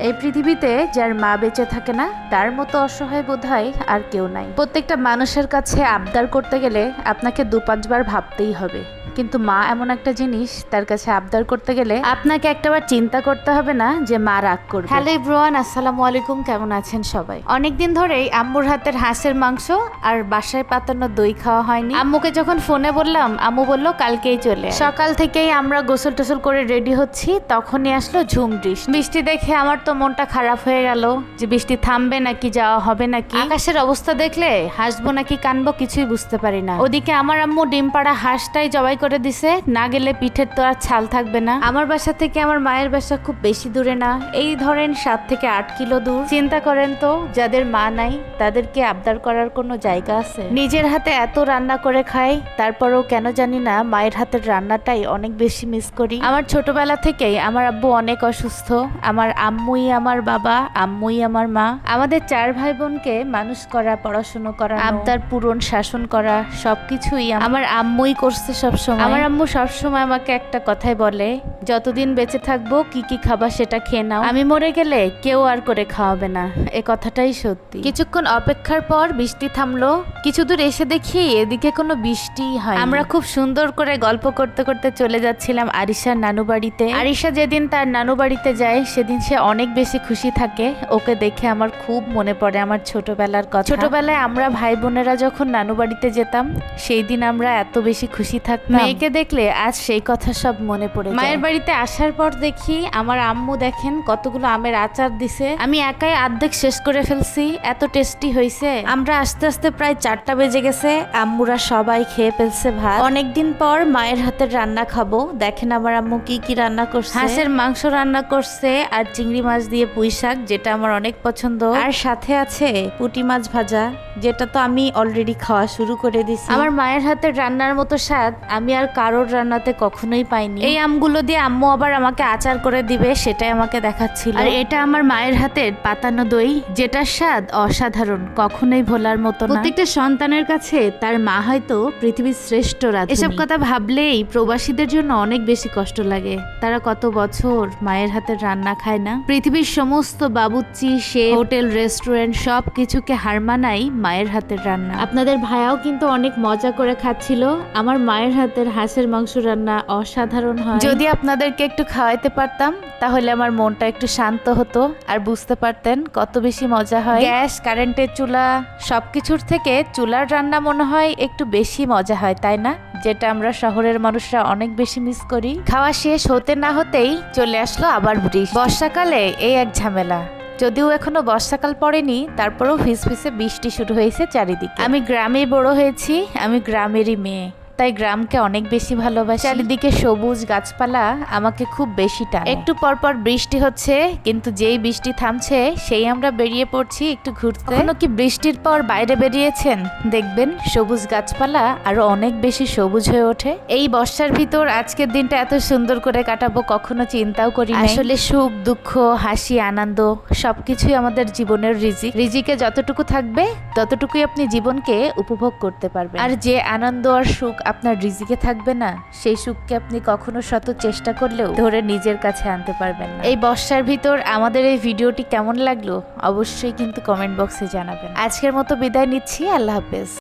এই পৃথিবীতে যার মা বেঁচে থাকে না তার মতো অসহায় বোধহয় আর কেউ নাই। প্রত্যেকটা মানুষের কাছে আবদার করতে গেলে আপনাকে 2-5 বার ভাবতেই হবে, কিন্তু মা এমন একটা জিনিস, তার কাছে আবদার করতে গেলে আপনাকে একটাবার চিন্তা করতে হবে না যে মা রাগ করবে। হ্যালো এভরিওয়ান, আসসালামু আলাইকুম। কেমন আছেন সবাই? অনেকদিন ধরেই আম্মুর হাতের হাঁসের মাংস আর বাসায় পাতানো দই খাওয়া হয়নি। আম্মুকে যখন ফোনে বললাম, আম্মু বলল কালকেই চলে। সকাল থেকেই আমরা গোসল টোসল করে রেডি হচ্ছি, তখনই আসলো ঝুম বৃষ্টি। বৃষ্টি দেখে আমার তো মনটা খারাপ হয়ে গেল যে বৃষ্টি থামবে নাকি যাওয়া হবে নাকি। আকাশের অবস্থা দেখলে হাসবো নাকি কানবো কিছুই বুঝতে পারি না। ওদিকে আমার আম্মু ডিম পাড়া হাঁসটাই জবাই করে দিছে, না গেলে পিঠের তো আর ছাল থাকবে না। আমার বাসা থেকে আমার মায়ের বাসা খুব বেশি দূরে না, এই ধরেন 7 থেকে 8 কিলো দূর। চিন্তা করেন তো, যাদের মা নাই তাদেরকে আবদার করার কোনো জায়গা আছে? নিজের হাতে এত রান্না করে খাই, তারপরেও কেন জানি না মায়ের হাতের রান্নাটাই অনেক বেশি মিস করি। আমার ছোটবেলা থেকেই আমার আব্বু অনেক অসুস্থ। আমার আম্মুই আমার বাবা, আম্মুই আমার মা। আমাদের 4 ভাই বোনকে মানুষ করা, পড়াশোনা করা, আবদার পূরণ, শাসন করা সবকিছুই আমার আম্মুই করছে সবসময়। আমার আম্মু সবসময় আমাকে একটা কথাই বলে, যতদিন বেঁচে থাকবো কি কি খাবা সেটা খেয়ে নাও, আমি মরে গেলে কেউ আর করে খাওয়াবে না। এ কথাটাই সত্যি। কিছুক্ষণ অপেক্ষার পর বৃষ্টি থামলো। কিছু দূর এসে দেখি এদিকে কোনো বৃষ্টি হয়। আমরা খুব সুন্দর করে গল্প করতে করতে চলে যাচ্ছিলাম আরিশার নানু বাড়িতে। আরিশা যেদিন তার নানু বাড়িতে যায় সেদিন সে অনেক বেশি খুশি থাকে। ওকে দেখে আমার খুব মনে পড়ে আমার ছোটবেলার কথা। ছোটবেলায় আমরা ভাই বোনেরা যখন নানু বাড়িতে যেতাম, সেই দিন আমরা এত বেশি খুশি থাকতাম। মেয়েকে দেখলে আজ সেই কথা সব মনে পড়ে। মায়ের বাড়িতে আসার পর দেখি আমার আম্মু দেখেন কতগুলো আমের আচার দিছে। আমি একাই অর্ধেক শেষ করে ফেলছি, এত টেস্টি হয়েছে। আমরা আস্তে আস্তে প্রায় 4টা বেজে গেছে, আম্মুরা সবাই খেয়ে ফেলছে ভাত। অনেকদিন পর মায়ের হাতের রান্না খাবো। দেখেন আমার আম্মু কি কি রান্না করছে। হাঁসের মাংস রান্না করছে আর চিংড়ি মাছ দিয়ে পুঁই শাক, যেটা আমার অনেক পছন্দ। আর সাথে আছে পুঁটি মাছ ভাজা, যেটা তো আমি অলরেডি খাওয়া শুরু করে দিছি। আমার মায়ের হাতের রান্নার মতো স্বাদ আমি আর কারোর রান্নাতে কখনোই পাইনি। এই আমগুলো দিয়ে আম্মু আবার আমাকে আচার করে দিবে, সেটাই আমাকে দেখাচ্ছিল। আর এটা আমার মায়ের হাতের পাতানো দই, যেটার স্বাদ অসাধারণ, কখনোই ভোলার মতো না। প্রত্যেকটা সন্তানের কাছে তার মা হয়তো পৃথিবীর শ্রেষ্ঠ রাঁধুনি। এসব কথা ভাবলেই প্রবাসীদের জন্য অনেক বেশি কষ্ট লাগে। তারা কত বছর মায়ের হাতের রান্না খায় না। পৃথিবীর সমস্ত বাবুর্চি, শেফ, হোটেল, রেস্টুরেন্ট সব কিছুকে হার মানাই মায়ের হাতের রান্না। আপনাদের ভাইয়াও কিন্তু অনেক মজা করে খাচ্ছিল। আমার মায়ের হাতের হাঁসের মাংস রান্না অসাধারণ হয়। যদি আপনাদেরকে একটু খাওয়াইতে পারতাম তাহলে আমার মনটা একটু শান্ত হতো আর বুঝতে পারতেন কত বেশি মজা হয়। গ্যাস, কারেন্টের চুলা সবকিছুর থেকে চুলার রান্না মনে হয় একটু বেশি মজা হয়, তাই না? যেটা আমরা শহরের মানুষরা অনেক বেশি মিস করি। খাওয়া শেষ হতে না হতেই চলে আসলো আবার বৃষ্টি। বর্ষাকালে এই এক ঝামেলা। যদিও এখনো বর্ষাকাল পড়েনি, তারপরেও ফিসফিসে বৃষ্টি শুরু হয়েছে চারিদিকে। আমি গ্রামেই বড় হয়েছি, আমি গ্রামেরই মেয়ে, তাই গ্রামকে অনেক বেশি ভালোবাসি। চারিদিকে সবুজ গাছপালা আমাকে খুব বেশি টানে। একটু পরপর বৃষ্টি হচ্ছে, কিন্তু যেই বৃষ্টি থামছে সেই আমরা বেরিয়ে পড়ছি একটু ঘুরতে। কখনো কি বৃষ্টির পর বাইরে বেরিয়েছেন? দেখবেন সবুজ গাছপালা আরো অনেক বেশি সবুজ হয়ে ওঠে। এই বর্ষার ভিতর আজকের দিনটা এত সুন্দর করে কাটাবো কখনো চিন্তাও করি না। আসলে সুখ, দুঃখ, হাসি, আনন্দ সবকিছুই আমাদের জীবনের রিজিক। রিজিকে যতটুকু থাকবে ততটুকুই আপনি জীবনকে উপভোগ করতে পারবেন। আর যে আনন্দ আর সুখ আপনার রিজিকে থাকবে না, সেই সুখকে আপনি কখনো শত চেষ্টা করলেও ধরে নিজের কাছে আনতে পারবেন না। এই বর্ষার ভিতর আমাদের এই ভিডিওটি কেমন লাগলো অবশ্যই কিন্তু কমেন্ট বক্সে জানাবেন। আজকের মতো বিদায় নিচ্ছি, আল্লাহ হাফেজ।